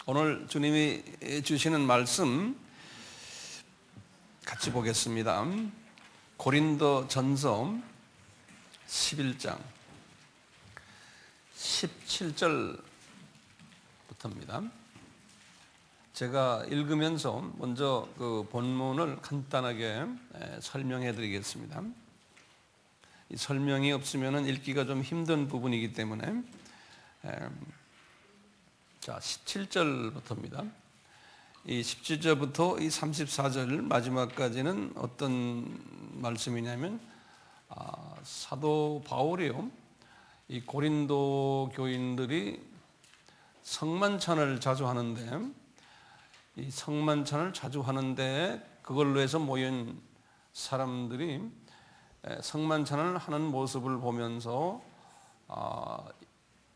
오늘 주님이 주시는 말씀 같이 보겠습니다. 고린도전서 11장 17절부터입니다. 제가 읽으면서 먼저 그 본문을 간단하게 설명해 드리겠습니다. 이 설명이 없으면 읽기가 좀 힘든 부분이기 때문에 자, 17절부터입니다. 이 17절부터 이 34절 마지막까지는 어떤 말씀이냐면 사도 바울이요, 이 고린도 교인들이 성만찬을 자주 하는데, 이 성만찬을 자주 하는데 그걸로 해서 모인 사람들이 성만찬을 하는 모습을 보면서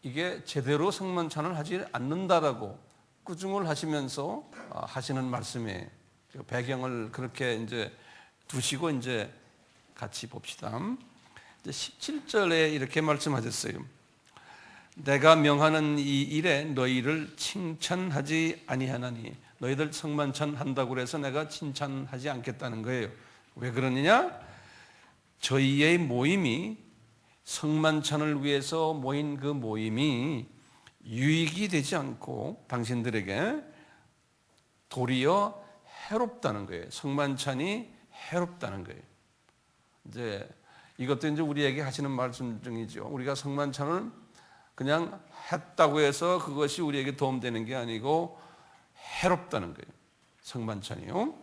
이게 제대로 성만찬을 하지 않는다라고 꾸중을 하시면서 하시는 말씀에 배경을 그렇게 이제 두시고 이제 같이 봅시다. 이제 17절에 이렇게 말씀하셨어요. 내가 명하는 이 일에 너희를 칭찬하지 아니하나니, 너희들 성만찬 한다고 해서 내가 칭찬하지 않겠다는 거예요. 왜 그러느냐? 저희의 모임이, 성만찬을 위해서 모인 그 모임이 유익이 되지 않고 당신들에게 도리어 해롭다는 거예요. 성만찬이 해롭다는 거예요. 이제 이것도 이제 우리에게 하시는 말씀 중이죠. 우리가 성만찬을 그냥 했다고 해서 그것이 우리에게 도움되는 게 아니고 해롭다는 거예요. 성만찬이요.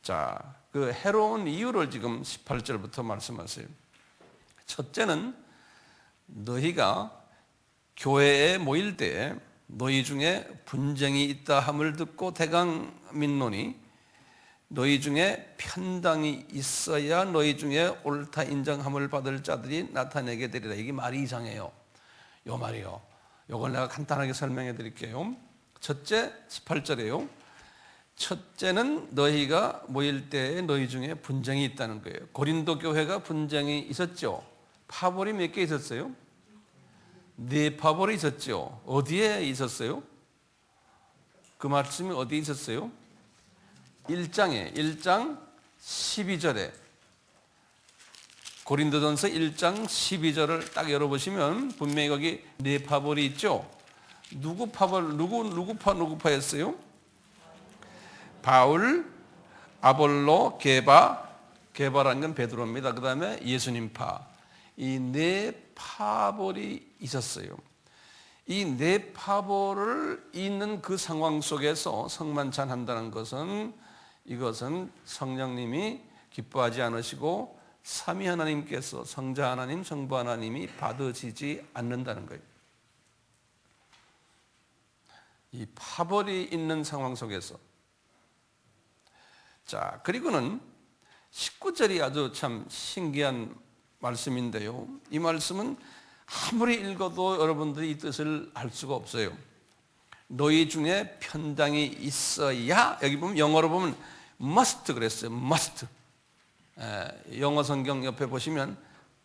자, 그 해로운 이유를 지금 18절부터 말씀하세요. 첫째는 너희가 교회에 모일 때 너희 중에 분쟁이 있다 함을 듣고 대강 믿노니, 너희 중에 편당이 있어야 너희 중에 옳다 인정함을 받을 자들이 나타내게 되리라. 이게 말이 이상해요. 요 말이요. 요걸 내가 간단하게 설명해 드릴게요. 첫째, 18절에요. 첫째는 너희가 모일 때에 너희 중에 분쟁이 있다는 거예요. 고린도 교회가 분쟁이 있었죠. 파벌이 몇 개 있었어요? 4파벌이 있었죠. 어디에 있었어요? 그 말씀이 어디에 있었어요? 1장 12절에, 고린도전서 1장 12절을 딱 열어보시면 분명히 거기 4파벌이 있죠. 누구 파였어요? 바울, 아볼로, 게바라는 건 베드로입니다. 그 다음에 예수님 파. 이 4파벌이 있었어요. 이 4파벌을 있는 그 상황 속에서 성만찬 한다는 것은, 이것은 성령님이 기뻐하지 않으시고 삼위 하나님께서, 성자 하나님, 성부 하나님이 받으시지 않는다는 거예요. 이 파벌이 있는 상황 속에서. 자, 그리고는 19절이 아주 참 신기한 말씀인데요. 이 말씀은 아무리 읽어도 여러분들이 이 뜻을 알 수가 없어요. 너희 중에 편당이 있어야, 여기 보면 영어로 보면 must 그랬어요. must. 영어 성경 옆에 보시면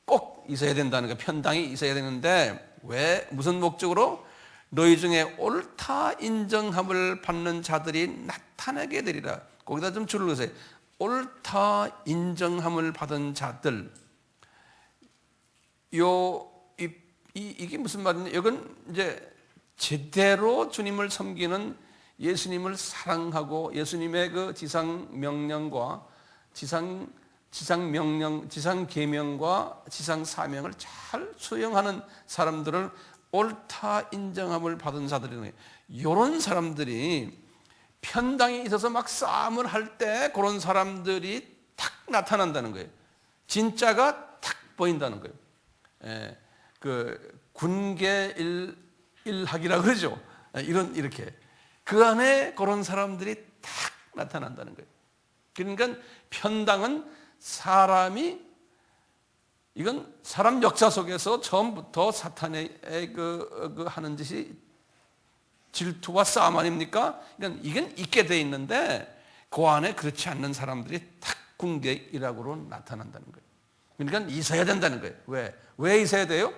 꼭 있어야 된다는 거예요. 편당이 있어야 되는데, 왜? 무슨 목적으로? 너희 중에 옳다 인정함을 받는 자들이 나타나게 되리라. 거기다 좀 줄을 그으세요. 옳다 인정함을 받은 자들. 이게 무슨 말이냐? 이건 이제 제대로 주님을 섬기는, 예수님을 사랑하고 예수님의 그 지상 명령과 지상 계명과 지상 사명을 잘 수행하는 사람들을 옳다 인정함을 받은 자들이에요. 이런 사람들이 편당이 있어서 막 싸움을 할 때 그런 사람들이 탁 나타난다는 거예요. 진짜가 탁 보인다는 거예요. 그 군계일학이라고 그러죠. 이렇게 그 안에 그런 사람들이 탁 나타난다는 거예요. 그러니까 편당은 이건 사람 역사 속에서 처음부터 사탄의 그 하는 짓이 질투와 싸움 아닙니까? 그러니까 이건 있게 돼 있는데 그 안에 그렇지 않는 사람들이 탁 군계일학으로 나타난다는 거예요. 그러니까 있어야 된다는 거예요. 왜 있어야 돼요?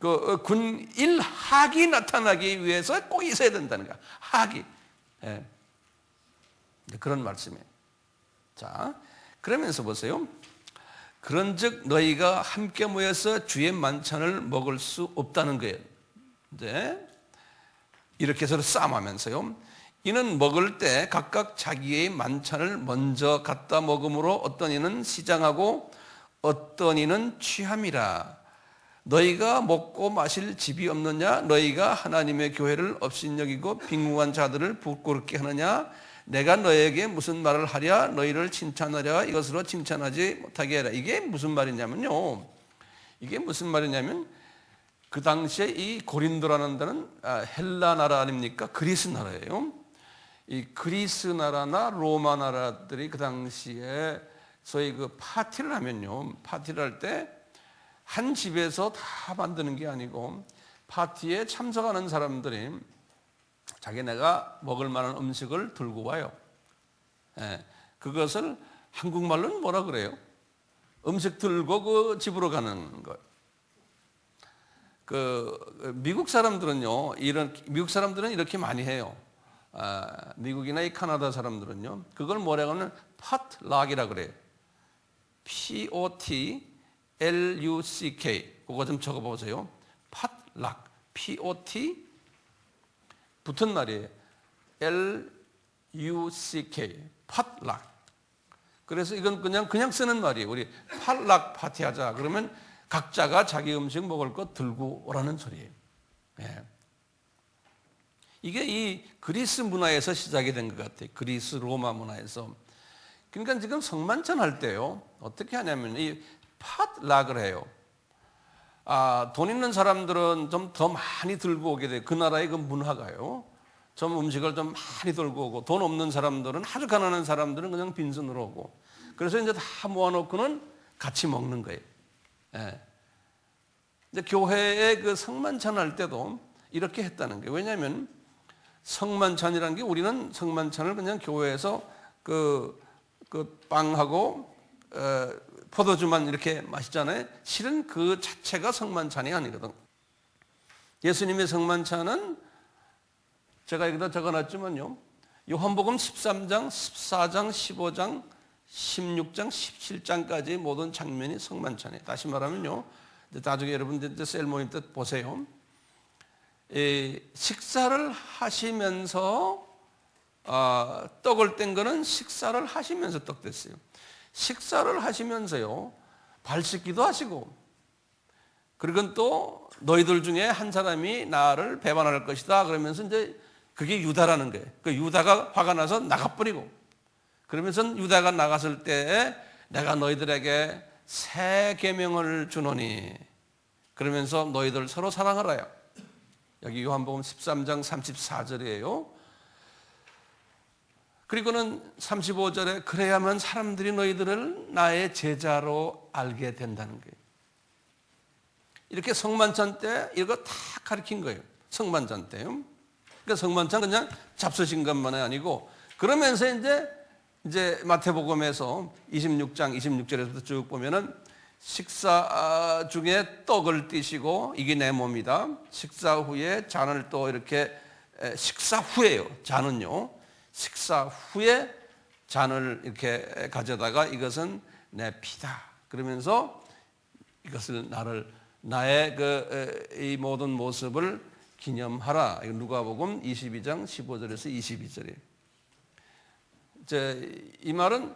그 군일학이 나타나기 위해서 꼭 있어야 된다는 거야. 학이. 예. 그런 말씀이에요. 자, 그러면서 보세요. 그런즉 너희가 함께 모여서 주의 만찬을 먹을 수 없다는 거예요. 이제 이렇게 서로 싸움하면서요. 이는 먹을 때 각각 자기의 만찬을 먼저 갖다 먹음으로 어떤 이는 시장하고 어떤 이는 취함이라. 너희가 먹고 마실 집이 없느냐? 너희가 하나님의 교회를 업신여기고 빈궁한 자들을 부끄럽게 하느냐? 내가 너에게 무슨 말을 하랴? 너희를 칭찬하랴? 이것으로 칭찬하지 못하게 하라. 이게 무슨 말이냐면요. 이게 무슨 말이냐면 그 당시에 이 고린도라는 데는 헬라 나라 아닙니까? 그리스 나라예요. 이 그리스 나라나 로마 나라들이 그 당시에 소위 그 파티를 하면요. 파티를 할 때 한 집에서 다 만드는 게 아니고 파티에 참석하는 사람들이 자기네가 먹을 만한 음식을 들고 와요. 예, 그것을 한국말로는 뭐라 그래요? 음식 들고 그 집으로 가는 것. 미국 사람들은요, 미국 사람들은 이렇게 많이 해요. 미국이나 이 카나다 사람들은요, 그걸 뭐라고 하면 potluck이라 그래요. P-O-T-L-U-C-K. 그거 좀 적어보세요. potluck. P-O-T 붙은 말이에요. L-U-C-K. potluck. 그래서 이건 그냥 쓰는 말이에요. 우리 potluck 파티 하자. 그러면 각자가 자기 음식 먹을 것 들고 오라는 소리예요. 예. 이게 이 그리스 문화에서 시작이 된 것 같아요. 그리스 로마 문화에서. 그러니까 지금 성만찬 할 때요. 어떻게 하냐면 이 팟락을 해요. 돈 있는 사람들은 좀 더 많이 들고 오게 돼요. 그 나라의 그 문화가요. 좀 음식을 좀 많이 들고 오고, 돈 없는 사람들은, 아주 가난한 사람들은 그냥 빈손으로 오고. 그래서 이제 다 모아놓고는 같이 먹는 거예요. 예. 이제 교회에 그 성만찬 할 때도 이렇게 했다는 거예요. 왜냐하면 성만찬이라는 게 우리는 성만찬을 그냥 교회에서 그 빵하고 포도주만 이렇게 마시잖아요. 실은 그 자체가 성만찬이 아니거든. 예수님의 성만찬은 제가 여기다 적어놨지만요. 요한복음 13장, 14장, 15장, 16장, 17장까지 모든 장면이 성만찬이에요. 다시 말하면요. 나중에 여러분들 셀모임 때 보세요. 식사를 하시면서 떡을 뗀 거는 식사를 하시면서 떡 뗐어요. 식사를 하시면서요. 발 씻기도 하시고, 그리고 또 너희들 중에 한 사람이 나를 배반할 것이다 그러면서 이제 그게 유다라는 거예요. 그 유다가 화가 나서 나가버리고, 그러면서 유다가 나갔을 때 내가 너희들에게 새 계명을 주노니, 그러면서 너희들 서로 사랑하라요. 여기 요한복음 13장 34절이에요. 그리고는 35절에 그래야만 사람들이 너희들을 나의 제자로 알게 된다는 거예요. 이렇게 성만찬 때 이거 다 가르친 거예요. 성만찬 때요. 그러니까 성만찬 그냥 잡수신 것만이 아니고, 그러면서 이제 마태복음에서 26장 26절에서부터 쭉 보면은 식사 중에 떡을 띄시고 이게 내 몸이다. 식사 후에 잔을 또 이렇게, 식사 후에요. 잔은요. 식사 후에 잔을 이렇게 가져다가 이것은 내 피다. 그러면서 이것을 나의 이 모든 모습을 기념하라. 누가복음 22장 15절에서 22절이에요. 이 말은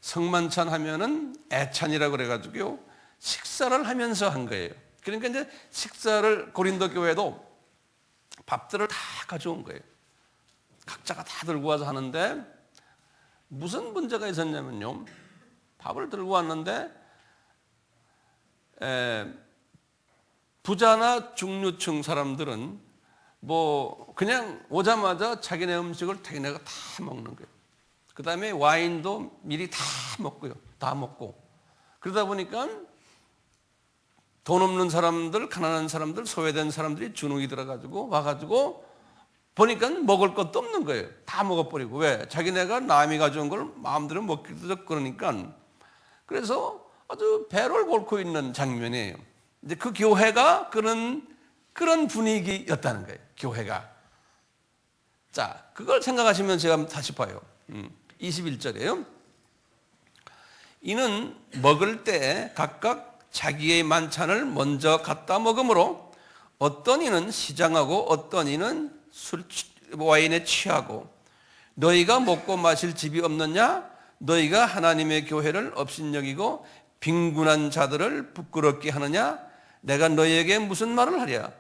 성만찬 하면은 애찬이라고 그래가지고요. 식사를 하면서 한 거예요. 그러니까 이제 식사를 고린도 교회도 밥들을 다 가져온 거예요. 각자가 다 들고 와서 하는데 무슨 문제가 있었냐면요. 밥을 들고 왔는데 부자나 중류층 사람들은 뭐 그냥 오자마자 자기네 음식을 자기네가 다 먹는 거예요. 그 다음에 와인도 미리 다 먹고요. 다 먹고. 그러다 보니까 돈 없는 사람들, 가난한 사람들, 소외된 사람들이 주눅이 들어가지고 와가지고 보니까 먹을 것도 없는 거예요. 다 먹어버리고. 왜? 자기네가 남이 가져온 걸 마음대로 먹기도 그러니까. 그래서 아주 배를 골고 있는 장면이에요. 이제 그 교회가 그런 분위기였다는 거예요. 교회가. 자, 그걸 생각하시면 제가 다시 봐요. 21절이에요. 이는 먹을 때 각각 자기의 만찬을 먼저 갖다 먹으므로 어떤 이는 시장하고 어떤 이는 와인에 취하고 너희가 먹고 마실 집이 없느냐? 너희가 하나님의 교회를 업신여기고 빈군한 자들을 부끄럽게 하느냐? 내가 너희에게 무슨 말을 하랴?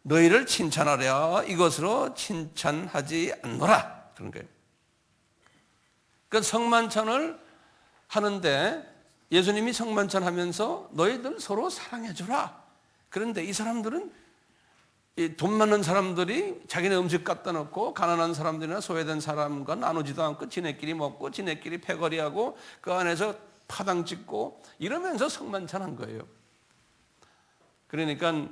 너희를 칭찬하랴 이것으로 칭찬하지 않노라. 그런 거예요. 그 성만찬을 하는데 예수님이 성만찬 하면서 너희들 서로 사랑해 주라. 그런데 이 사람들은 돈 많은 사람들이 자기네 음식 갖다 놓고 가난한 사람들이나 소외된 사람과 나누지도 않고 지네끼리 먹고 지네끼리 패거리하고 그 안에서 파당 찍고 이러면서 성만찬 한 거예요. 그러니까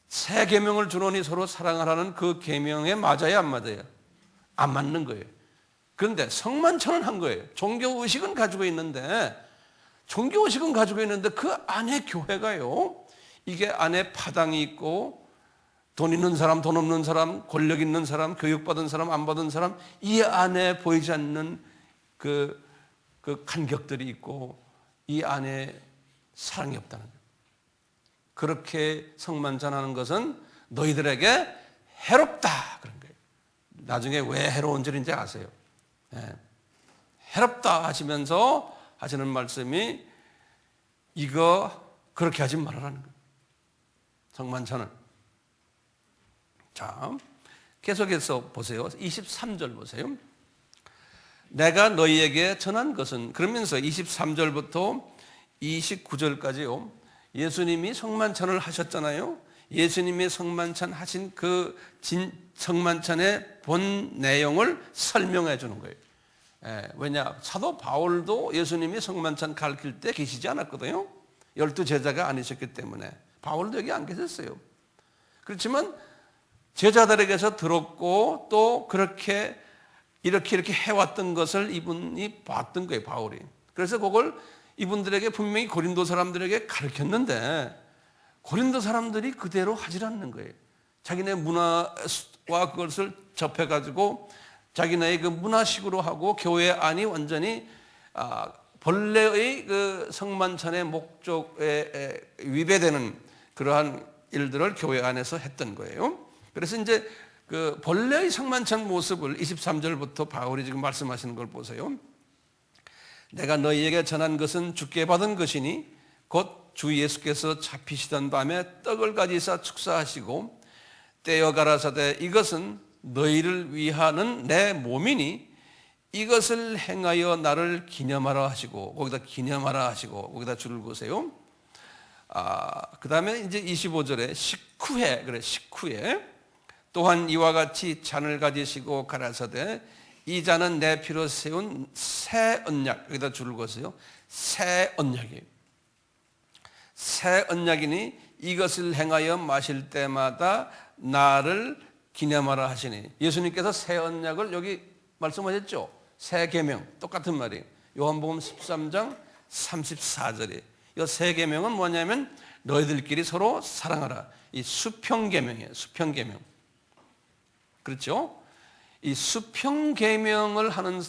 새 계명을 주노니 서로 사랑하라는 그 계명에 맞아요, 안 맞아요? 안 맞는 거예요. 그런데 성만찬은 한 거예요. 종교의식은 가지고 있는데 그 안에 교회가요, 이게 안에 파당이 있고 돈 있는 사람, 돈 없는 사람, 권력 있는 사람, 교육받은 사람, 안 받은 사람, 이 안에 보이지 않는 그 간격들이 있고 이 안에 사랑이 없다는 거예요. 그렇게 성만찬하는 것은 너희들에게 해롭다 그런 거예요. 나중에 왜 해로운 줄인지 아세요? 네. 해롭다 하시면서 하시는 말씀이 이거 그렇게 하지 말라는 거예요. 성만찬은. 자, 계속해서 보세요. 23절 보세요. 내가 너희에게 전한 것은, 그러면서 23절부터 29절까지요. 예수님이 성만찬을 하셨잖아요. 예수님이 성만찬 하신 그 성만찬의 본 내용을 설명해 주는 거예요. 왜냐? 사도 바울도 예수님이 성만찬 가르칠 때 계시지 않았거든요. 12 제자가 아니셨기 때문에. 바울도 여기 안 계셨어요. 그렇지만 제자들에게서 들었고 또 그렇게 이렇게 해왔던 것을 이분이 봤던 거예요, 바울이. 그래서 그걸 이분들에게 분명히 고린도 사람들에게 가르쳤는데 고린도 사람들이 그대로 하질 않는 거예요. 자기네 문화와 그것을 접해가지고 자기네의 그 문화식으로 하고 교회 안이 완전히 본래의 그 성만찬의 목적에 위배되는 그러한 일들을 교회 안에서 했던 거예요. 그래서 이제 그 본래의 성만찬 모습을 23절부터 바울이 지금 말씀하시는 걸 보세요. 내가 너희에게 전한 것은 주께 받은 것이니 곧 주 예수께서 잡히시던 밤에 떡을 가지사 축사하시고 떼어 가라사대 이것은 너희를 위하는 내 몸이니 이것을 행하여 나를 기념하라 하시고, 거기다 기념하라 하시고 거기다 줄을 그으세요. 그 다음에 이제 25절에 식후에, 그래, 식후에 또한 이와 같이 잔을 가지시고 가라사대 이 잔은 내 피로 세운 새 언약, 여기다 줄을 그으세요. 새 언약이에요. 새 언약이니 이것을 행하여 마실 때마다 나를 기념하라 하시니, 예수님께서 새 언약을 여기 말씀하셨죠. 새 계명, 똑같은 말이에요. 요한복음 13장 34절에 이 새 계명은 뭐냐면 너희들끼리 서로 사랑하라. 이 수평 계명이에요. 수평 계명. 그렇죠? 이 수평 계명을 하는,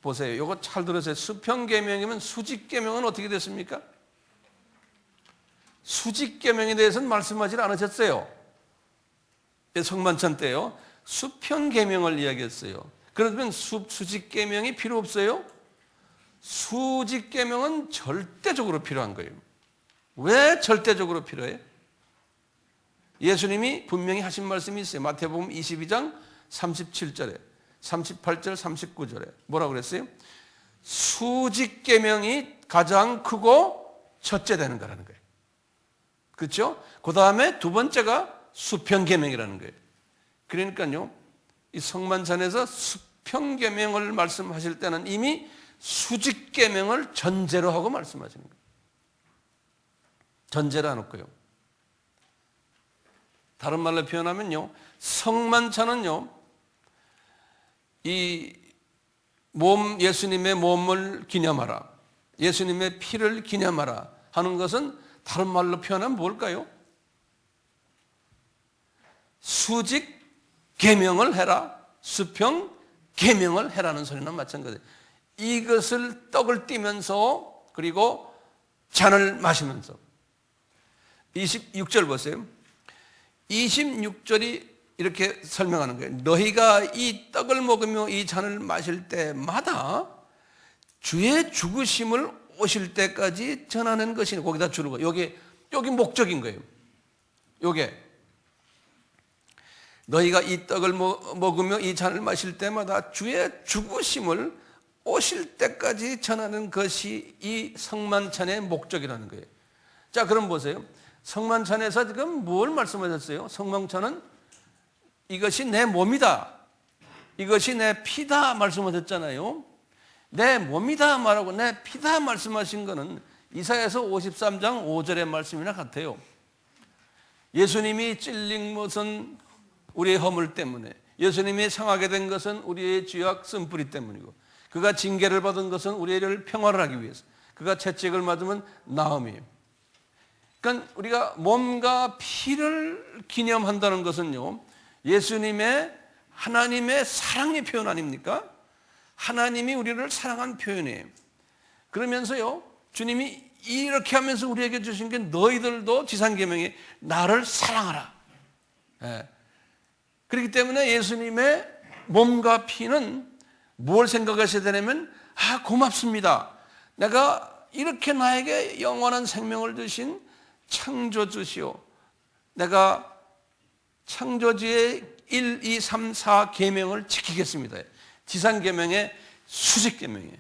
보세요. 이거 잘 들으세요. 수평 계명이면 수직 계명은 어떻게 됐습니까? 수직 계명에 대해서는 말씀하지 않으셨어요. 성만찬 때요. 수평 계명을 이야기했어요. 그러면 수직 계명이 필요 없어요? 수직 계명은 절대적으로 필요한 거예요. 왜 절대적으로 필요해요? 예수님이 분명히 하신 말씀이 있어요. 마태복음 22장 37절에 38절 39절에 뭐라고 그랬어요? 수직 계명이 가장 크고 첫째 되는 거라는 거예요. 그렇죠? 그 다음에 두 번째가 수평 계명이라는 거예요. 그러니까요, 이 성만찬에서 수평 계명을 말씀하실 때는 이미 수직 계명을 전제로 하고 말씀하시는 거예요. 전제로 해놓고요. 다른 말로 표현하면요, 성만찬은요, 이 예수님의 몸을 기념하라, 예수님의 피를 기념하라 하는 것은 다른 말로 표현하면 뭘까요? 수직 계명을 해라, 수평 계명을 해라는 소리는 마찬가지예요. 이것을 떡을 띠면서 그리고 잔을 마시면서 26절 보세요. 26절이 이렇게 설명하는 거예요. 너희가 이 떡을 먹으며 이 잔을 마실 때마다 주의 죽으심을 오실 때까지 전하는 것이니, 거기다 주는 거예요. 여기 목적인 거예요. 요게 너희가 이 떡을 먹으며 이 잔을 마실 때마다 주의 죽으심을 오실 때까지 전하는 것이 이 성만찬의 목적이라는 거예요. 자, 그럼 보세요. 성만찬에서 지금 뭘 말씀하셨어요? 성만찬은 이것이 내 몸이다, 이것이 내 피다 말씀하셨잖아요. 내 몸이다 말하고 내 피다 말씀하신 것은 이사야서 53장 5절의 말씀이나 같아요. 예수님이 찔린 것은 우리의 허물 때문에, 예수님이 상하게 된 것은 우리의 죄악 쓴뿌리 때문이고, 그가 징계를 받은 것은 우리를 평화를 하기 위해서, 그가 채찍을 맞으면 나음이에요. 그러니까 우리가 몸과 피를 기념한다는 것은요, 예수님의 하나님의 사랑의 표현 아닙니까? 하나님이 우리를 사랑한 표현이에요. 그러면서요, 주님이 이렇게 하면서 우리에게 주신 게 너희들도 지상계명에 나를 사랑하라. 예. 그렇기 때문에 예수님의 몸과 피는 뭘 생각하셔야 되냐면, 고맙습니다. 내가 이렇게 나에게 영원한 생명을 주신 창조주시오, 내가 창조주의 1, 2, 3, 4 계명을 지키겠습니다. 지상계명의 수직계명이에요.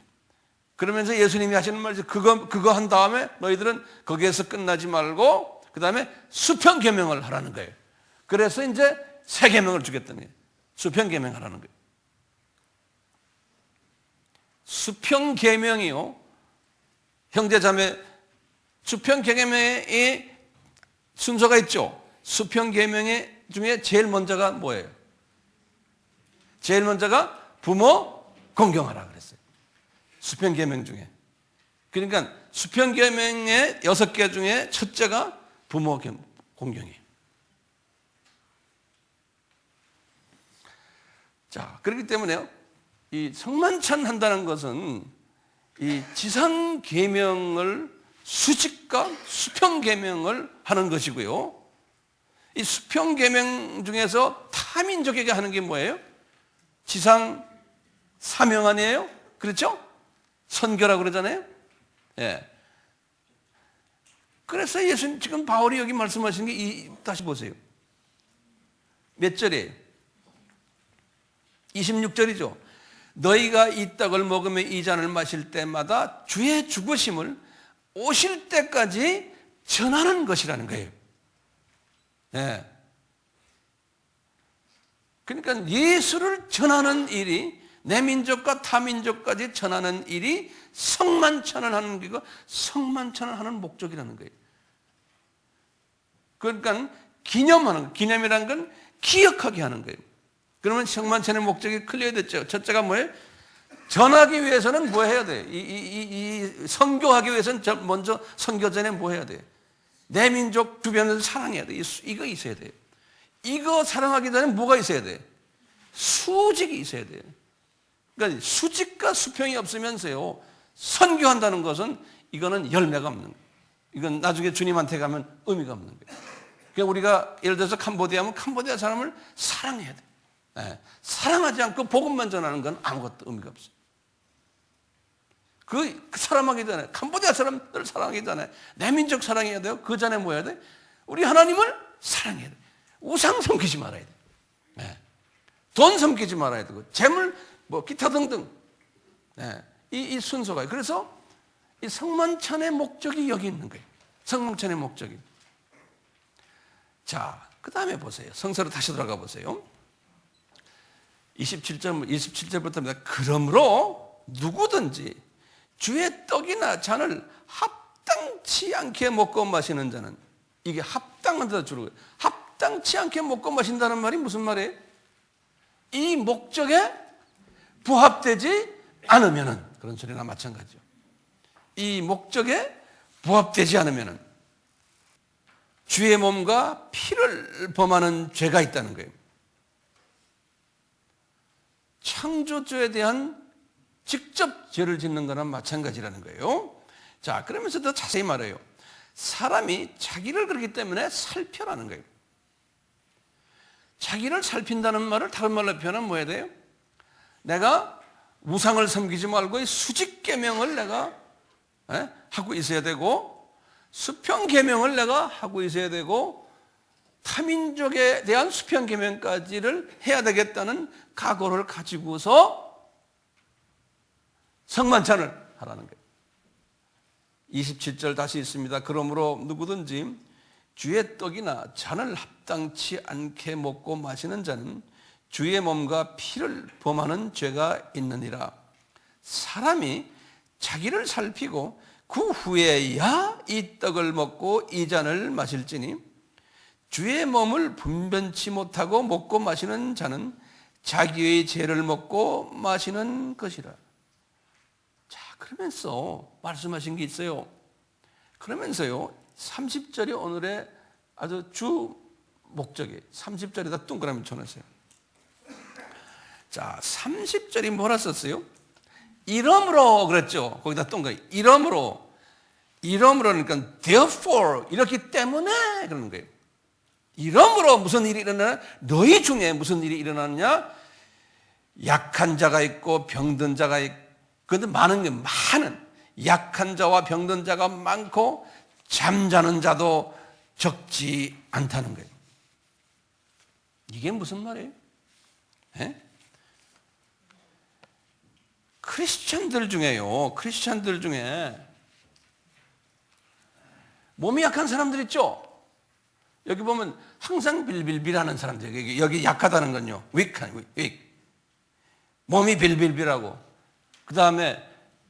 그러면서 예수님이 하시는 말이죠. 그거 한 다음에 너희들은 거기에서 끝나지 말고 그 다음에 수평계명을 하라는 거예요. 그래서 이제 새 계명을 주겠다는 거예요. 수평계명 하라는 거예요. 수평계명이요, 형제자매, 수평계명의 순서가 있죠. 수평계명 중에 제일 먼저가 뭐예요? 제일 먼저가 부모 공경하라 그랬어요. 수평계명 중에. 그러니까 수평계명의 6개 중에 첫째가 부모 공경이에요. 자, 그렇기 때문에요, 이 성만찬 한다는 것은 이 지상 계명을 수직과 수평 계명을 하는 것이고요. 이 수평 계명 중에서 타민족에게 하는 게 뭐예요? 지상 사명 아니에요? 그렇죠? 선교라고 그러잖아요. 예. 그래서 예수님, 지금 바울이 여기 말씀하신 게 다시 보세요. 몇 절이에요? 26절이죠. 너희가 이 떡을 먹으며 이 잔을 마실 때마다 주의 죽으심을 오실 때까지 전하는 것이라는 거예요. 네. 그러니까 예수를 전하는 일이, 내 민족과 타 민족까지 전하는 일이 성만찬을 하는 거고, 성만찬을 하는 목적이라는 거예요. 그러니까 기념하는, 기념이라는 건 기억하게 하는 거예요. 그러면 성만찬의 목적이 클리어됐죠. 첫째가 뭐예요? 전하기 위해서는 뭐 해야 돼? 이 선교하기 위해서는 먼저 선교 전에 뭐 해야 돼? 내 민족 주변을 사랑해야 돼. 이거 있어야 돼. 이거 사랑하기 전에 뭐가 있어야 돼? 수직이 있어야 돼. 그러니까 수직과 수평이 없으면서요, 선교한다는 것은 이거는 열매가 없는 거예요. 이건 나중에 주님한테 가면 의미가 없는 거예요. 그러니까 우리가 예를 들어서 캄보디아 하면 캄보디아 사람을 사랑해야 돼. 네. 사랑하지 않고 복음만 전하는 건 아무것도 의미가 없어요. 그 사랑하기 전에, 캄보디아 사람들 사랑하기 전에 내 민족 사랑해야 돼요. 그 전에 뭐 해야 돼? 우리 하나님을 사랑해야 돼. 우상 섬기지 말아야 돼. 네. 돈 섬기지 말아야 되고, 재물, 뭐 기타 등등. 네. 이 순서가. 그래서 이 성만찬의 목적이 여기 있는 거예요. 성만찬의 목적이. 자, 그 다음에 보세요. 성서로 다시 돌아가 보세요. 27절부터입니다. 그러므로 누구든지 주의 떡이나 잔을 합당치 않게 먹고 마시는 자는, 이게 합당한다 주로, 합당치 않게 먹고 마신다는 말이 무슨 말이에요? 이 목적에 부합되지 않으면은, 그런 소리나 마찬가지죠. 이 목적에 부합되지 않으면 주의 몸과 피를 범하는 죄가 있다는 거예요. 창조주에 대한 직접 죄를 짓는 거나 마찬가지라는 거예요. 자, 그러면서 더 자세히 말해요. 사람이 자기를 그렇기 때문에 살펴라는 거예요. 자기를 살핀다는 말을 다른 말로 표현하면 뭐 해야 돼요? 내가 우상을 섬기지 말고 수직 계명을 내가 하고 있어야 되고, 수평 계명을 내가 하고 있어야 되고, 타민족에 대한 수평 계명까지를 해야 되겠다는 각오를 가지고서 성만찬을 하라는 거예요. 27절 다시 있습니다. 그러므로 누구든지 주의 떡이나 잔을 합당치 않게 먹고 마시는 자는 주의 몸과 피를 범하는 죄가 있느니라. 사람이 자기를 살피고 그 후에야 이 떡을 먹고 이 잔을 마실지니 주의 몸을 분변치 못하고 먹고 마시는 자는 자기의 죄를 먹고 마시는 것이라. 자, 그러면서 말씀하신 게 있어요. 그러면서요, 30절이 오늘의 아주 주 목적이에요. 30절에다 동그라미 쳐놨어요. 자, 30절이 뭐라 썼어요? 이러므로 그랬죠. 거기다 동그라미. 이러므로 그러니까 therefore 이렇기 때문에 그러는 거예요. 이러므로 무슨 일이 일어나냐? 너희 중에 무슨 일이 일어나느냐? 약한 자가 있고 병든 자가 있고, 그런데 많은 약한 자와 병든 자가 많고 잠자는 자도 적지 않다는 거예요. 이게 무슨 말이에요? 크리스찬들 중에 몸이 약한 사람들 있죠? 여기 보면 항상 빌빌빌하는 사람들, 여기 약하다는 건요, weak. 몸이 빌빌빌하고, 그 다음에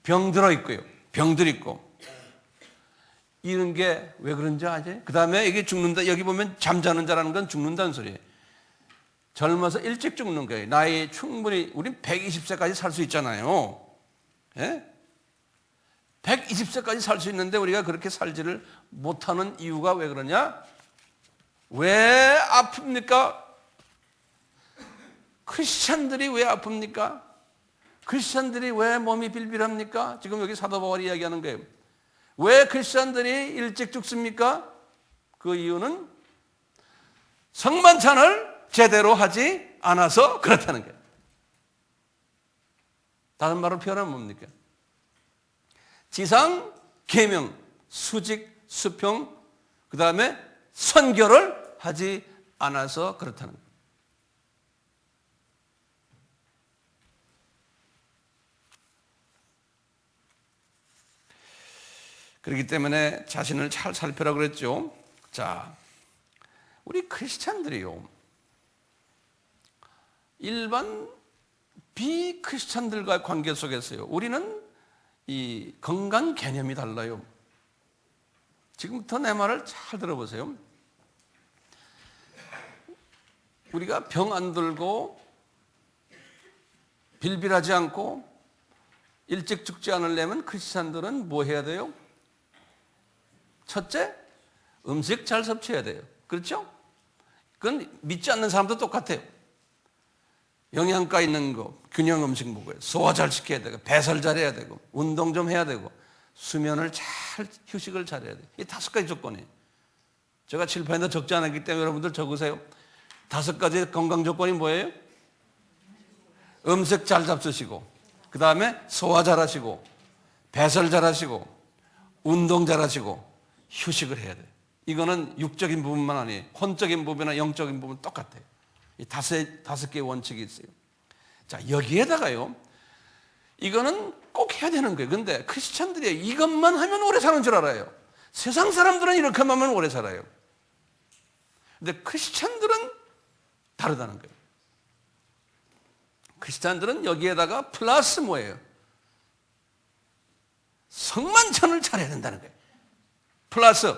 병들어 있고요, 병들 있고, 이런 게 왜 그런지 아세요? 그 다음에 이게 죽는다. 여기 보면 잠자는 자라는 건 죽는다는 소리예요. 젊어서 일찍 죽는 거예요. 나이 충분히, 우린 120세까지 살 수 있잖아요. 120세까지 살 수 있는데 우리가 그렇게 살지를 못하는 이유가 왜 그러냐? 왜 아픕니까? 크리스찬들이 왜 아픕니까? 크리스찬들이 왜 몸이 빌빌합니까? 지금 여기 사도 바울이 이야기하는 거예요. 왜 크리스찬들이 일찍 죽습니까? 그 이유는 성만찬을 제대로 하지 않아서 그렇다는 거예요. 다른 말로 표현하면 뭡니까? 지상, 계명, 수직, 수평, 그 다음에 선교를 하지 않아서 그렇다는 거예요. 그렇기 때문에 자신을 잘 살펴라 그랬죠. 자, 우리 크리스찬들이요, 일반 비크리스찬들과의 관계 속에서요, 우리는 이 건강 개념이 달라요. 지금부터 내 말을 잘 들어보세요. 우리가 병 안 들고 빌빌하지 않고 일찍 죽지 않으려면 크리스찬들은 뭐 해야 돼요? 첫째, 음식 잘 섭취해야 돼요. 그렇죠? 그건 믿지 않는 사람도 똑같아요. 영양가 있는 거, 균형 음식 먹어요. 소화 잘 시켜야 되고, 배설 잘 해야 되고, 운동 좀 해야 되고, 수면을 잘, 휴식을 잘 해야 돼요. 이 5가지 조건이에요. 제가 칠판에다 적지 않았기 때문에 여러분들 적으세요. 5가지 건강 조건이 뭐예요? 음식 잘 잡수시고, 그 다음에 소화 잘 하시고, 배설 잘 하시고, 운동 잘 하시고, 휴식을 해야 돼요. 이거는 육적인 부분만 아니에요. 혼적인 부분이나 영적인 부분 똑같아요. 이 5개의 원칙이 있어요. 자, 여기에다가요, 이거는 꼭 해야 되는 거예요. 근데 크리스찬들이 이것만 하면 오래 사는 줄 알아요. 세상 사람들은 이렇게만 하면 오래 살아요. 근데 크리스찬들은 다르다는 거예요. 크리스찬들은 여기에다가 플러스 뭐예요? 성만찬을 잘해야 된다는 거예요. 플러스.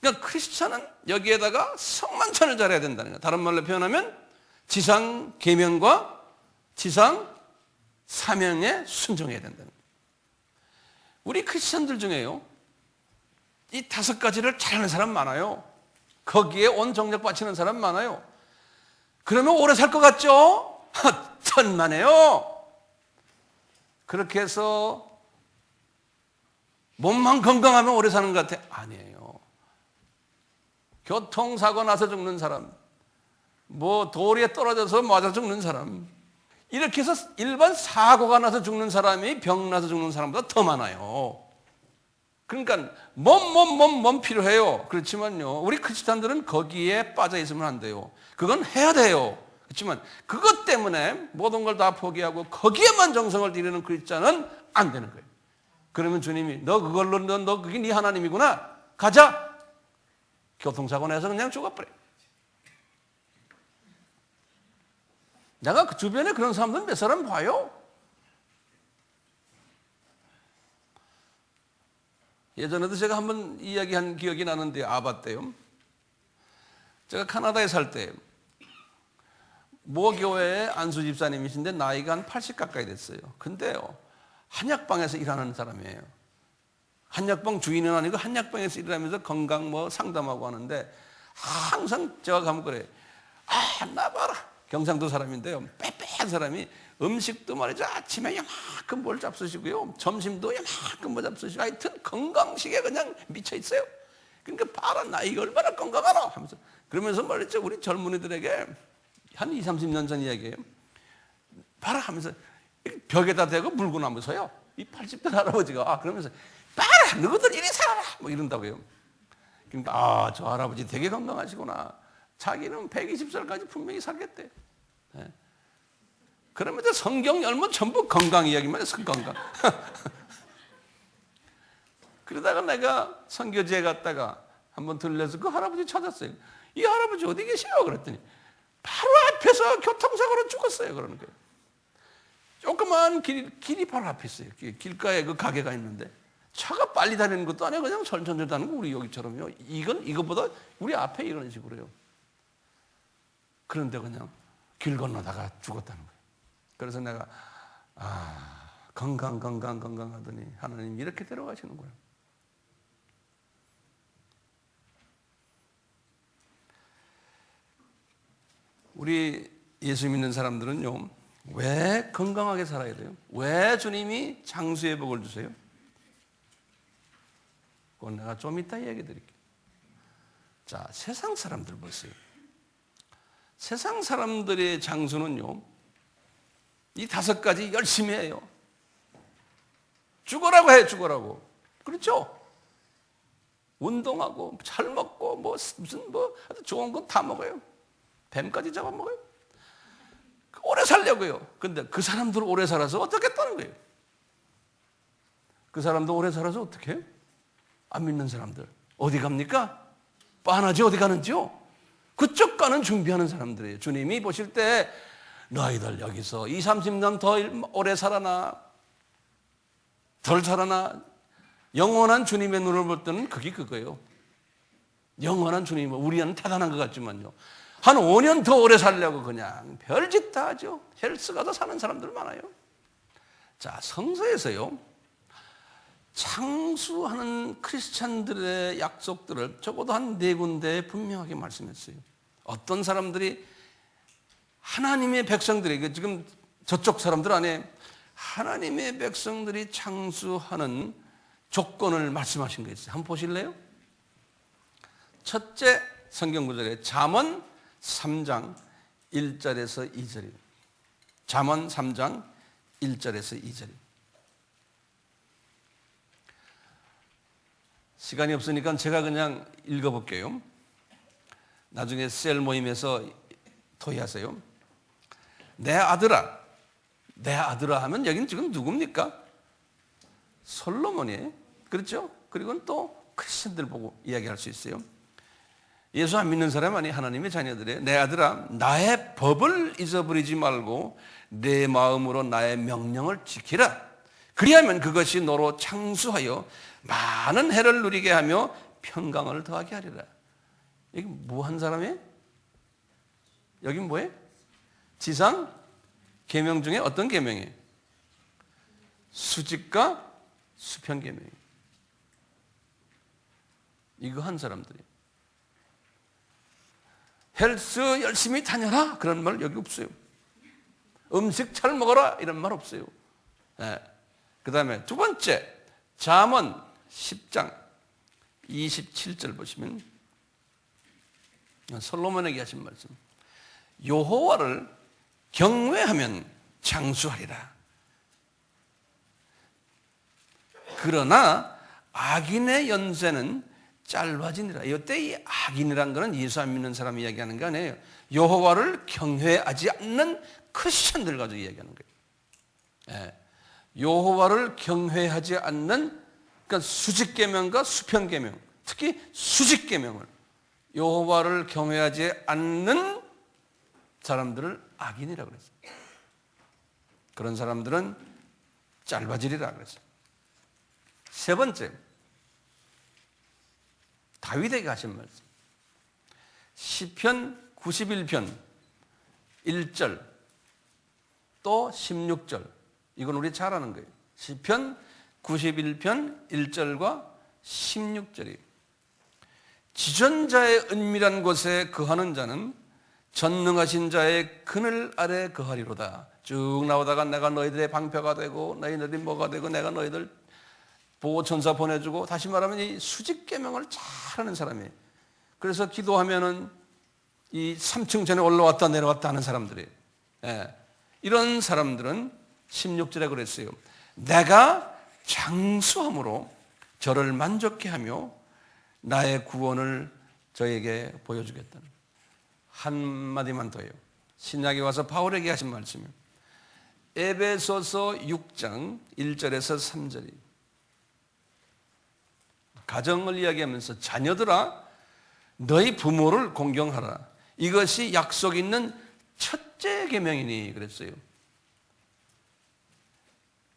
그러니까 크리스찬은 여기에다가 성만찬을 잘해야 된다는 거예요. 다른 말로 표현하면 지상 계명과 지상 사명에 순종해야 된다는 거예요. 우리 크리스천들 중에요, 이 5가지를 잘하는 사람 많아요. 거기에 온 정력 바치는 사람 많아요. 그러면 오래 살 것 같죠? 천만에요. 그렇게 해서 몸만 건강하면 오래 사는 것 같아? 아니에요. 교통사고 나서 죽는 사람, 뭐 돌에 떨어져서 맞아 죽는 사람, 이렇게 해서 일반 사고가 나서 죽는 사람이 병 나서 죽는 사람보다 더 많아요. 그러니까 몸 필요해요. 그렇지만요, 우리 크리스찬들은 거기에 빠져 있으면 안 돼요. 그건 해야 돼요. 그렇지만 그것 때문에 모든 걸 다 포기하고 거기에만 정성을 들이는 크리스찬은 안 되는 거예요. 그러면 주님이 너 그걸로 너 그게 네 하나님이구나, 가자. 교통사고 내서 그냥 죽어버려. 내가 그 주변에 그런 사람들 몇 사람 봐요. 예전에도 제가 한번 이야기한 기억이 나는데, 아바 때요. 제가 카나다에 살 때 모 교회의 안수 집사님이신데 나이가 한 80 가까이 됐어요. 근데요, 한약방에서 일하는 사람이에요. 한약방 주인은 아니고 한약방에서 일하면서 건강 뭐 상담하고 하는데, 항상 제가 가면 그래. 나 봐라. 경상도 사람인데요, 빼빼한 사람이 음식도 말이죠, 아침에 요만큼 뭘 잡수시고요, 점심도 요만큼 뭐 잡수시고, 하여튼 건강식에 그냥 미쳐 있어요. 그러니까 봐라, 나 이거 얼마나 건강하나 하면서, 그러면서 말이죠, 우리 젊은이들에게 한 20, 30년 전 이야기예요. 봐라 하면서 벽에다 대고 물고 나면서요, 이 80대 할아버지가 그러면서 봐라, 너희들 이리 살아라 뭐 이런다고요. 그러니까 저 할아버지 되게 건강하시구나. 자기는 120살까지 분명히 살겠대. 네. 그러면서 성경 열면 전부 건강 이야기만 해서 건강. 그러다가 내가 선교지에 갔다가 한번 들려서 그 할아버지 찾았어요. 이 할아버지 어디 계세요? 그랬더니 바로 앞에서 교통사고로 죽었어요. 그러는 거예요. 조그만 길이 바로 앞에 있어요. 길가에 그 가게가 있는데 차가 빨리 다니는 것도 아니고 그냥 천천히 다니는 거, 우리 여기처럼요. 이것보다 우리 앞에 이런 식으로요. 그런데 그냥 길 건너다가 죽었다는 거예요. 그래서 내가 건강 하더니 하나님 이렇게 데려가시는 거예요. 우리 예수 믿는 사람들은요, 왜 건강하게 살아야 돼요? 왜 주님이 장수의 복을 주세요? 그건 내가 좀 이따 얘기 드릴게요. 자, 세상 사람들 보세요. 세상 사람들의 장수는요, 이 5가지 열심히 해요. 죽어라고 해, 죽어라고. 그렇죠? 운동하고 잘 먹고 무슨 아주 좋은 거 다 먹어요. 뱀까지 잡아먹어요. 오래 살려고요. 근데 그 사람들 오래 살아서 어떻게 했다는 거예요? 그 사람도 오래 살아서 어떻게 해요? 안 믿는 사람들 어디 갑니까? 빤하지 어디 가는지요? 그쪽 가는 준비하는 사람들이에요. 주님이 보실 때 너희들 여기서 20, 30년 더 오래 살아나 덜 살아나, 영원한 주님의 눈을 볼 때는 그게 그거예요. 영원한 주님, 우리는 대단한 것 같지만요, 한 5년 더 오래 살려고 그냥 별짓 다 하죠. 헬스 가서 사는 사람들 많아요. 자, 성서에서요, 장수하는 크리스찬들의 약속들을 적어도 한 4군데 분명하게 말씀했어요. 어떤 사람들이 하나님의 백성들에게, 지금 저쪽 사람들 안에 하나님의 백성들이 장수하는 조건을 말씀하신 게 있어요. 한번 보실래요? 첫째 성경 구절에 잠언 3장 1절에서 2절이에요. 잠언 3장 1절에서 2절이에요. 시간이 없으니까 제가 그냥 읽어볼게요. 나중에 셀 모임에서 토의하세요. 내 아들아 하면 여기는 지금 누굽니까? 솔로몬이에요. 그렇죠? 그리고 또 크리스천들 보고 이야기할 수 있어요. 예수 안 믿는 사람 아니 하나님의 자녀들이에요. 내 아들아, 나의 법을 잊어버리지 말고 내 마음으로 나의 명령을 지키라. 그리하면 그것이 너로 창수하여 많은 해를 누리게 하며 평강을 더하게 하리라. 여기 뭐 한 사람이에요? 여기 뭐예요? 지상 계명 중에 어떤 계명이에요? 수직과 수평계명이. 이거 한 사람들이. 헬스 열심히 다녀라 그런 말 여기 없어요. 음식 잘 먹어라 이런 말 없어요. 그 다음에 두 번째, 잠언 10장 27절 보시면 솔로몬에게 하신 말씀. 여호와를 경외하면 장수하리라. 그러나 악인의 연세는 짧아지니라. 이때 이 악인이란 것은 예수 안 믿는 사람이 이야기하는 게 아니에요. 여호와를 경외하지 않는 크리스천들 가지고 이야기하는 거예요. 여호와를 경외하지 않는, 그러니까 수직계명과 수평계명, 특히 수직계명을, 여호와를 경외하지 않는 사람들을 악인이라고 그랬어요. 그런 사람들은 짧아지리라 그랬어요. 세 번째, 다윗에게 하신 말씀. 시편 91편 1절 또 16절. 이건 우리 잘 아는 거예요. 시편 91편 1절과 16절이에요. 지존자의 은밀한 곳에 거하는 자는 전능하신 자의 그늘 아래 거하리로다. 쭉 나오다가 내가 너희들의 방패가 되고 너희들이 뭐가 되고 내가 너희들 보호천사 보내주고, 다시 말하면 이 수직계명을 잘하는 사람이에요. 그래서 기도하면은 이 3층 전에 올라왔다 내려왔다 하는 사람들이에요. 이런 사람들은 16절에 그랬어요. 내가 장수함으로 저를 만족케 하며 나의 구원을 저에게 보여주겠다는 한마디만 더해요. 신약에 와서 바울에게 하신 말씀이에요. 에베소서 6장 1절에서 3절이 가정을 이야기하면서 자녀들아 너희 부모를 공경하라. 이것이 약속 있는 첫째 계명이니 그랬어요.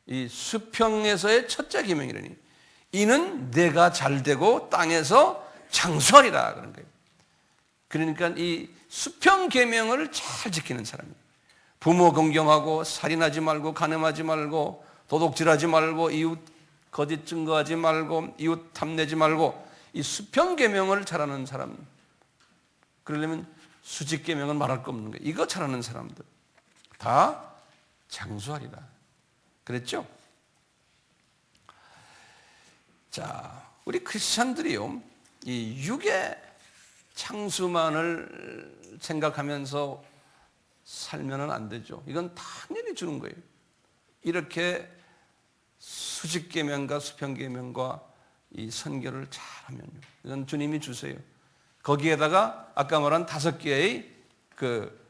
이 수평에서의 첫째 계명이라니. 이는 내가 잘되고 땅에서 장수하리라 그런 거예요. 그러니까 이 수평 계명을 잘 지키는 사람이에요. 부모 공경하고 살인하지 말고 간음하지 말고 도둑질하지 말고 이웃 거짓 증거하지 말고 이웃 탐내지 말고 이 수평 계명을 잘하는 사람. 그러려면 수직 계명은 말할 거 없는 거예요. 이거 잘하는 사람들 다 장수하리라 그랬죠? 자, 우리 크리스찬들이요, 이 육의 창수만을 생각하면서 살면은 안 되죠. 이건 당연히 주는 거예요. 이렇게 수직계명과 수평계명과 이 선교를 잘하면요, 이건 주님이 주세요. 거기에다가 아까 말한 5개의 그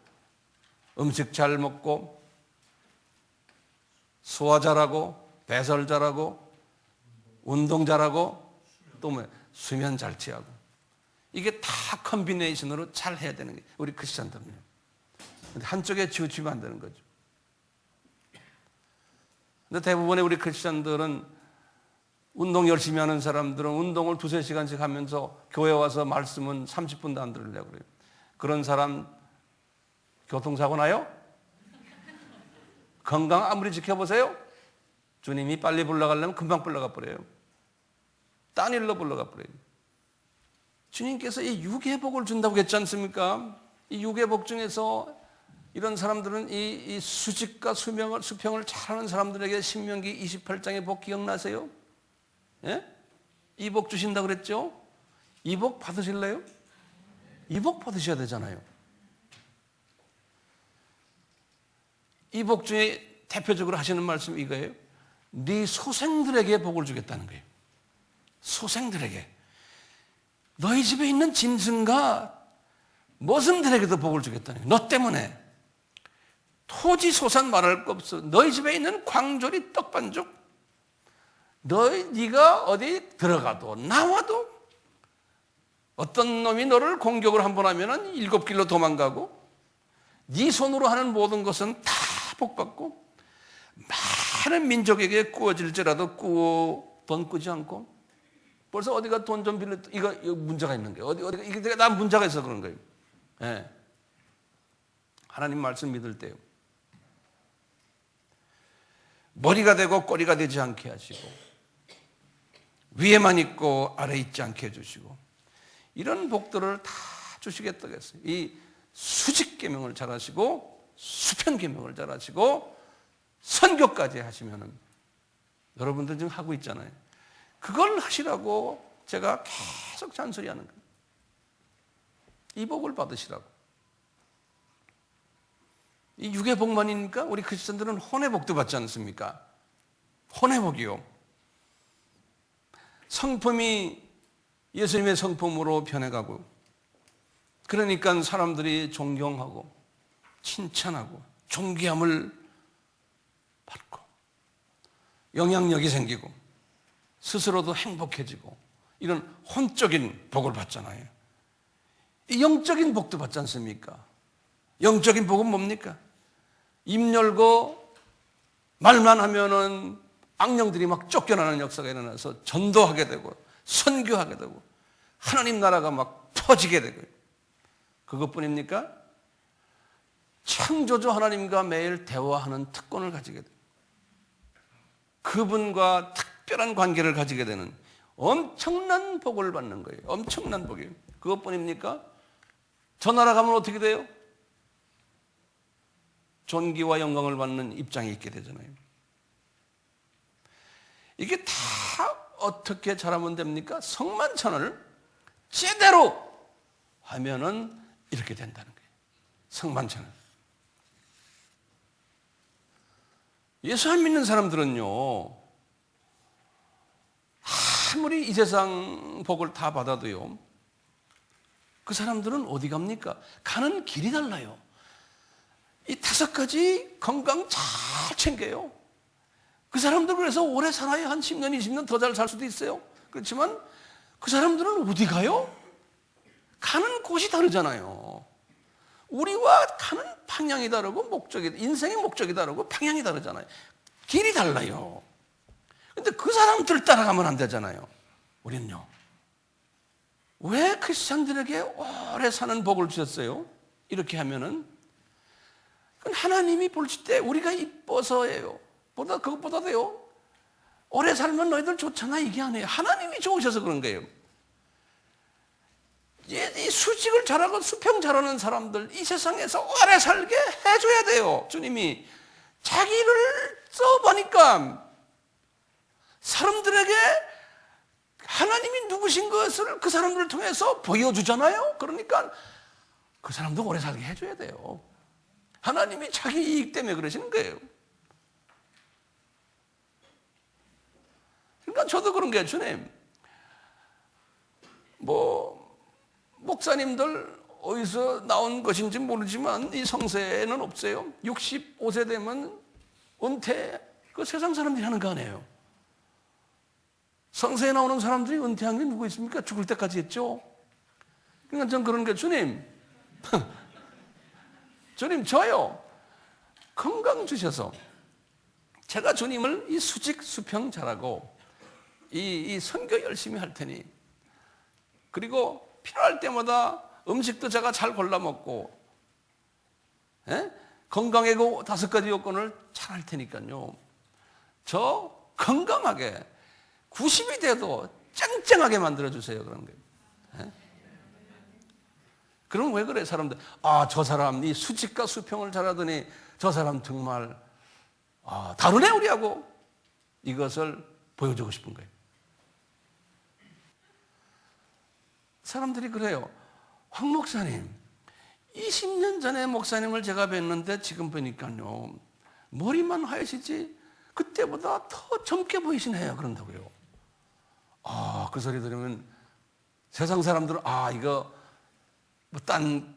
음식 잘 먹고 소화 잘하고 배설 잘하고 운동 잘하고 또 뭐 수면 잘 취하고, 이게 다 컨비네이션으로 잘 해야 되는 게 우리 크리스찬들은요. 근데 한쪽에 치우치면 안 되는 거죠. 근데 대부분의 우리 크리스찬들은, 운동 열심히 하는 사람들은 운동을 2-3시간씩 하면서 교회 와서 말씀은 30분도 안 들으려고 그래요. 그런 사람 교통사고 나요? 건강 아무리 지켜보세요? 주님이 빨리 불러가려면 금방 불러가 버려요. 딴 일로 불러가 버려요. 주님께서 이 유괴복을 준다고 했지 않습니까? 이 유괴복 중에서 이런 사람들은 이 수직과 수평을 잘하는 사람들에게 신명기 28장의 복 기억나세요? 예? 이 복 주신다고 그랬죠? 이 복 받으실래요? 이 복 받으셔야 되잖아요. 이 복 중에 대표적으로 하시는 말씀이 이거예요. 네 소생들에게 복을 주겠다는 거예요. 소생들에게. 너희 집에 있는 짐승과 모슴들에게도 복을 주겠다는 거예요. 너 때문에. 토지 소산 말할 거 없어. 너희 집에 있는 광조리 떡반죽, 네가 어디 들어가도 나와도 어떤 놈이 너를 공격을 한번 하면 7길로 도망가고, 네 손으로 하는 모든 것은 다 복받고, 많은 민족에게 구워질지라도 번꾸지 않고, 벌써 어디가 돈 좀 빌려, 이거 문제가 있는 거예요. 어디가 이게 난 문제가 있어 그런 거예요. 예. 하나님 말씀 믿을 때요, 머리가 되고 꼬리가 되지 않게 하시고 위에만 있고 아래 있지 않게 해주시고 이런 복들을 다 주시겠다고 했어요. 이 수직 계명을 잘하시고 수평 계명을 잘하시고 선교까지 하시면은 여러분들 지금 하고 있잖아요. 그걸 하시라고 제가 계속 잔소리하는 거예요. 이 복을 받으시라고. 이 육의 복만이니까 우리 크리스천들은 혼의 복도 받지 않습니까? 혼의 복이요. 성품이 예수님의 성품으로 변해가고, 그러니까 사람들이 존경하고 칭찬하고 존귀함을 받고 영향력이 생기고 스스로도 행복해지고 이런 혼적인 복을 받잖아요. 이 영적인 복도 받지 않습니까? 영적인 복은 뭡니까? 입 열고 말만 하면은 악령들이 막 쫓겨나는 역사가 일어나서 전도하게 되고 선교하게 되고 하나님 나라가 막 퍼지게 되고, 그것뿐입니까? 창조주 하나님과 매일 대화하는 특권을 가지게 돼요. 그분과 특별한 관계를 가지게 되는 엄청난 복을 받는 거예요. 엄청난 복이에요. 그것뿐입니까? 저 나라 가면 어떻게 돼요? 존귀와 영광을 받는 입장에 있게 되잖아요. 이게 다 어떻게 잘하면 됩니까? 성만찬을 제대로 하면은 이렇게 된다는 거예요. 성만찬을. 예수 안 믿는 사람들은요, 아무리 이 세상 복을 다 받아도요, 그 사람들은 어디 갑니까? 가는 길이 달라요. 이 5가지 건강 잘 챙겨요. 그 사람들 그래서 오래 살아야 한 10년, 20년 더 잘 살 수도 있어요. 그렇지만 그 사람들은 어디 가요? 가는 곳이 다르잖아요. 우리와 가는 방향이 다르고 목적이, 인생의 목적이 다르고 방향이 다르잖아요. 길이 달라요. 근데 그 사람들 따라가면 안 되잖아요. 우리는요. 왜 크리스찬들에게 오래 사는 복을 주셨어요? 이렇게 하면은 그건 하나님이 볼 때 우리가 이뻐서예요. 그것보다도요, 오래 살면 너희들 좋잖아, 이게 아니에요. 하나님이 좋으셔서 그런 거예요. 이 수직을 잘하고 수평 잘하는 사람들, 이 세상에서 오래 살게 해줘야 돼요. 주님이 자기를 써보니까 사람들에게 하나님이 누구신 것을 그 사람들을 통해서 보여주잖아요. 그러니까 그 사람도 오래 살게 해줘야 돼요. 하나님이 자기 이익 때문에 그러시는 거예요. 그러니까 저도 그런 게, 주님, 목사님들 어디서 나온 것인지 모르지만 이 성세는 없어요. 65세 되면 은퇴, 그 세상 사람들이 하는 거 아니에요. 성세에 나오는 사람들이 은퇴한 게 누구 있습니까? 죽을 때까지 했죠. 그러니까 전 그런 게, 주님, 주님, 저요, 건강 주셔서 제가 주님을 이 수직 수평 잘하고 이 선교 열심히 할 테니, 그리고 필요할 때마다 음식도 제가 잘 골라 먹고, 건강의 그 5가지 요건을 잘 할 테니까요, 저 건강하게 90이 돼도 쨍쨍하게 만들어주세요. 그런 거예요. 그럼 왜 그래, 사람들? 저 사람 이 수직과 수평을 잘하더니 저 사람 정말 다르네 우리하고. 이것을 보여주고 싶은 거예요. 사람들이 그래요. 황 목사님, 20년 전에 목사님을 제가 뵀는데 지금 보니까요, 머리만 하얘시지 그때보다 더 젊게 보이시네요. 그런다고요. 그 소리 들으면 세상 사람들은 이거 딴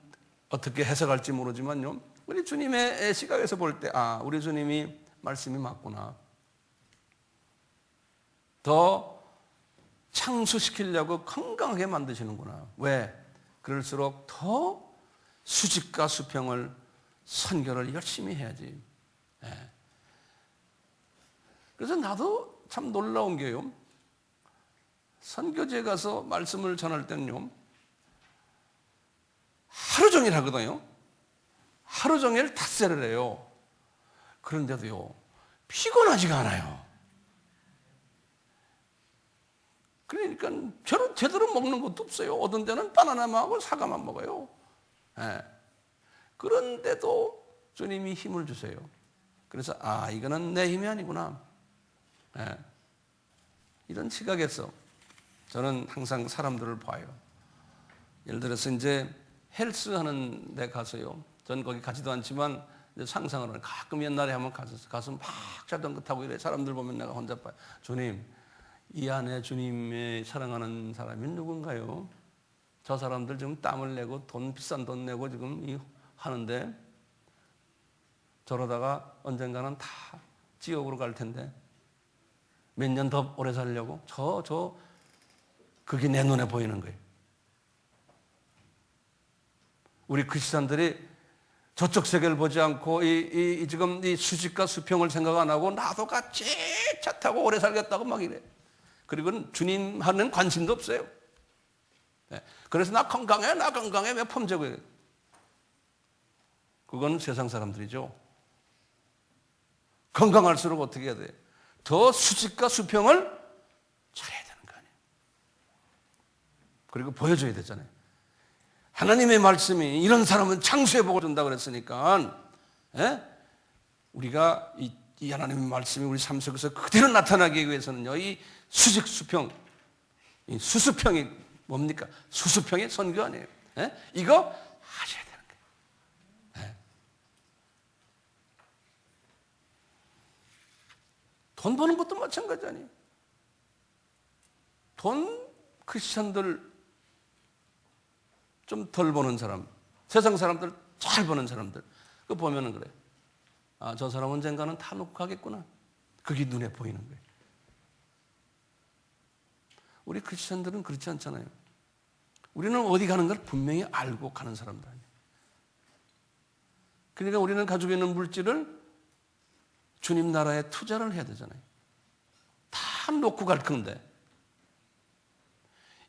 어떻게 해석할지 모르지만요, 우리 주님의 시각에서 볼 때 우리 주님이 말씀이 맞구나. 더 창수시키려고 건강하게 만드시는구나. 왜? 그럴수록 더 수직과 수평을, 선교를 열심히 해야지. 그래서 나도 참 놀라운 게요, 선교지에 가서 말씀을 전할 때는요, 하루 종일 하거든요. 하루 종일 닷새를 해요. 그런데도요, 피곤하지가 않아요. 그러니까 제대로 먹는 것도 없어요. 어떤 데는 바나나만 하고 사과만 먹어요. 예. 그런데도 주님이 힘을 주세요. 그래서 이거는 내 힘이 아니구나. 예. 이런 시각에서 저는 항상 사람들을 봐요. 예를 들어서 이제 헬스 하는 데 가서요. 전 거기 가지도 않지만 이제 상상을 하는, 가끔 옛날에 한번 가서 막 자전거 타고 이래 사람들 보면 내가 혼자 봐요. 주님, 이 안에 주님의 사랑하는 사람이 누군가요? 저 사람들 지금 땀을 내고 비싼 돈 내고 지금 하는데 저러다가 언젠가는 다 지옥으로 갈 텐데 몇 년 더 오래 살려고 그게 내 눈에 보이는 거예요. 우리 크리스찬들이 저쪽 세계를 보지 않고 지금 이 수직과 수평을 생각 안 하고 나도 같이 차 타고 오래 살겠다고 막 이래. 그리고 주님 하는 관심도 없어요. 그래서 나 건강해 왜 펌제고 이래. 그건 세상 사람들이죠. 건강할수록 어떻게 해야 돼? 더 수직과 수평을 잘해야 되는 거 아니에요. 그리고 보여줘야 되잖아요. 하나님의 말씀이 이런 사람은 창수의 복을 준다고 그랬으니까 우리가 이 하나님의 말씀이 우리 삶 속에서 그대로 나타나기 위해서는요, 이 수직 수평, 이 수수평이 뭡니까? 수수평의 선교 아니에요. 이거 하셔야 되는 거예요. 돈 버는 것도 마찬가지 아니에요. 돈 크리스찬들 좀 덜 버는 사람, 세상 사람들 잘 버는 사람들, 그거 보면은 그래. 저 사람 언젠가는 다 놓고 가겠구나. 그게 눈에 보이는 거예요. 우리 크리스찬들은 그렇지 않잖아요. 우리는 어디 가는 걸 분명히 알고 가는 사람들 아니에요. 그러니까 우리는 가지고 있는 물질을 주님 나라에 투자를 해야 되잖아요. 다 놓고 갈 건데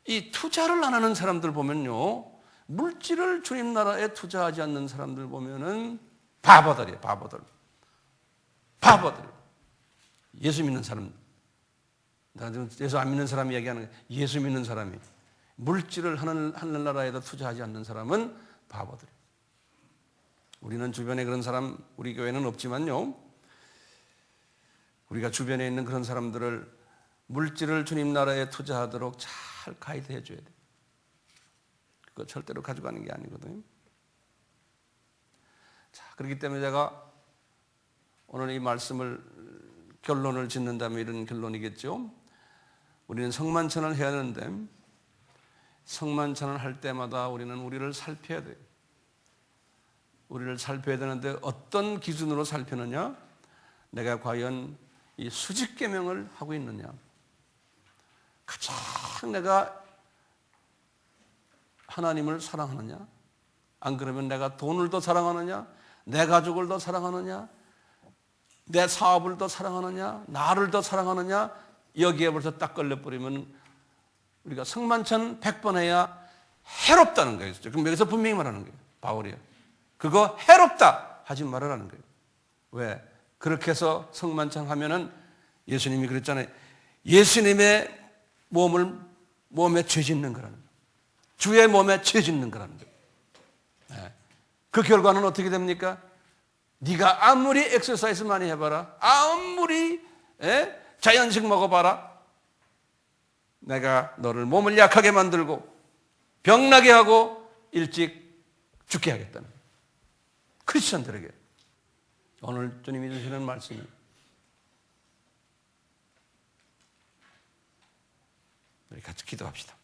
이 투자를 안 하는 사람들 보면요, 물질을 주님 나라에 투자하지 않는 사람들 보면은 바보들이에요. 바보들. 예수 믿는 사람, 예수 안 믿는 사람이 얘기하는 거예요. 예수 믿는 사람이 물질을 하늘나라에다 투자하지 않는 사람은 바보들이에요. 우리는 주변에 그런 사람, 우리 교회는 없지만요, 우리가 주변에 있는 그런 사람들을 물질을 주님 나라에 투자하도록 잘 가이드해 줘야 돼요. 그거 절대로 가져가는 게 아니거든요. 자, 그렇기 때문에 제가 오늘 이 말씀을 결론을 짓는다면 이런 결론이겠죠. 우리는 성만찬을 해야 하는데 성만찬을 할 때마다 우리는 우리를 살펴야 돼요. 우리를 살펴야 되는데 어떤 기준으로 살피느냐? 내가 과연 이 수직계명을 하고 있느냐? 가장 내가 하나님을 사랑하느냐? 안 그러면 내가 돈을 더 사랑하느냐? 내 가족을 더 사랑하느냐? 내 사업을 더 사랑하느냐? 나를 더 사랑하느냐? 여기에 벌써 딱 걸려버리면 우리가 성만찬 100번 해야 해롭다는 거예요. 그럼 여기서 분명히 말하는 거예요. 바울이요. 그거 해롭다 하지 말아라는 거예요. 왜? 그렇게 해서 성만찬 하면은 예수님이 그랬잖아요. 예수님의 몸에 죄 짓는 거라는 거예요. 주의 몸에 죄 짓는 거라는 거예요. 그 결과는 어떻게 됩니까? 네가 아무리 엑서사이즈 많이 해봐라, 아무리 자연식 먹어봐라, 내가 너를 몸을 약하게 만들고 병나게 하고 일찍 죽게 하겠다는 거예요. 크리스천들에게 오늘 주님이 주시는 말씀이 우리 같이 기도합시다.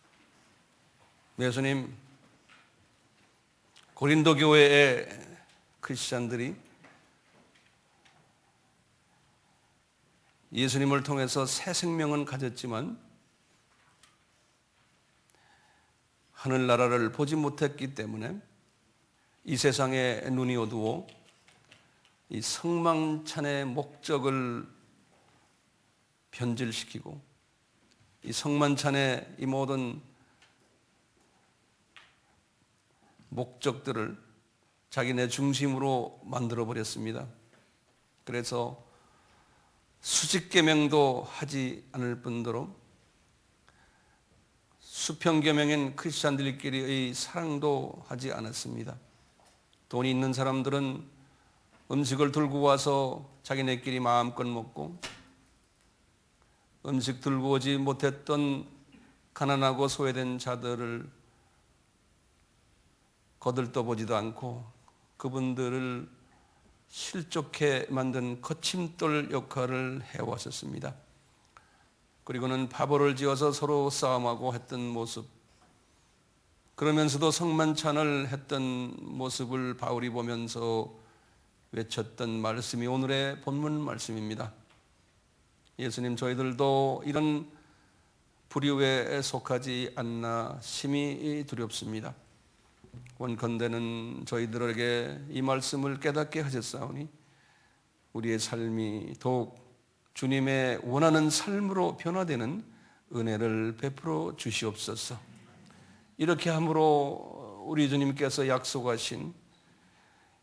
예수님, 고린도 교회의 크리스천들이 예수님을 통해서 새 생명은 가졌지만 하늘나라를 보지 못했기 때문에 이 세상에 눈이 어두워 이 성만찬의 목적을 변질시키고 이 성만찬의 이 모든 목적들을 자기네 중심으로 만들어 버렸습니다. 그래서 수직계명도 하지 않을 뿐더러 수평계명인 크리스찬들끼리의 사랑도 하지 않았습니다. 돈이 있는 사람들은 음식을 들고 와서 자기네끼리 마음껏 먹고, 음식 들고 오지 못했던 가난하고 소외된 자들을 거들떠보지도 않고 그분들을 실족해 만든 거침돌 역할을 해왔었습니다. 그리고는 바보를 지어서 서로 싸움하고 했던 모습, 그러면서도 성만찬을 했던 모습을 바울이 보면서 외쳤던 말씀이 오늘의 본문 말씀입니다. 예수님, 저희들도 이런 부류에 속하지 않나 심히 두렵습니다. 원컨대는 저희들에게 이 말씀을 깨닫게 하셨사오니 우리의 삶이 더욱 주님의 원하는 삶으로 변화되는 은혜를 베풀어 주시옵소서. 이렇게 함으로 우리 주님께서 약속하신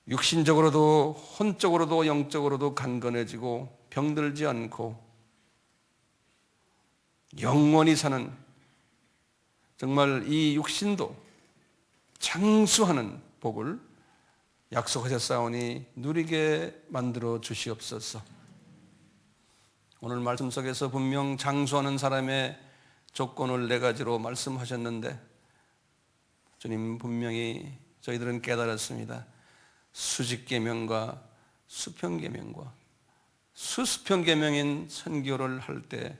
육신적으로도 혼적으로도 영적으로도 강건해지고 병들지 않고 영원히 사는, 정말 이 육신도 장수하는 복을 약속하셨사오니 누리게 만들어 주시옵소서. 오늘 말씀 속에서 분명 장수하는 사람의 조건을 4가지로 말씀하셨는데 주님, 분명히 저희들은 깨달았습니다. 수직계명과 수평계명과 수수평계명인 선교를 할 때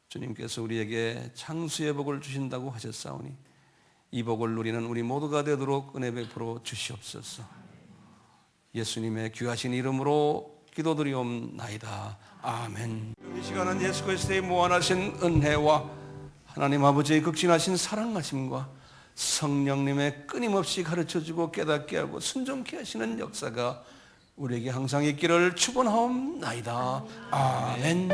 주님께서 우리에게 장수의 복을 주신다고 하셨사오니 이 복을 누리는 우리 모두가 되도록 은혜 베풀어 주시옵소서. 예수님의 귀하신 이름으로 기도드리옵나이다. 아멘. 이 시간은 예수 그리스도의 무한하신 은혜와 하나님 아버지의 극진하신 사랑하심과 성령님의 끊임없이 가르쳐주고 깨닫게 하고 순종케 하시는 역사가 우리에게 항상 있기를 축원하옵나이다. 아멘.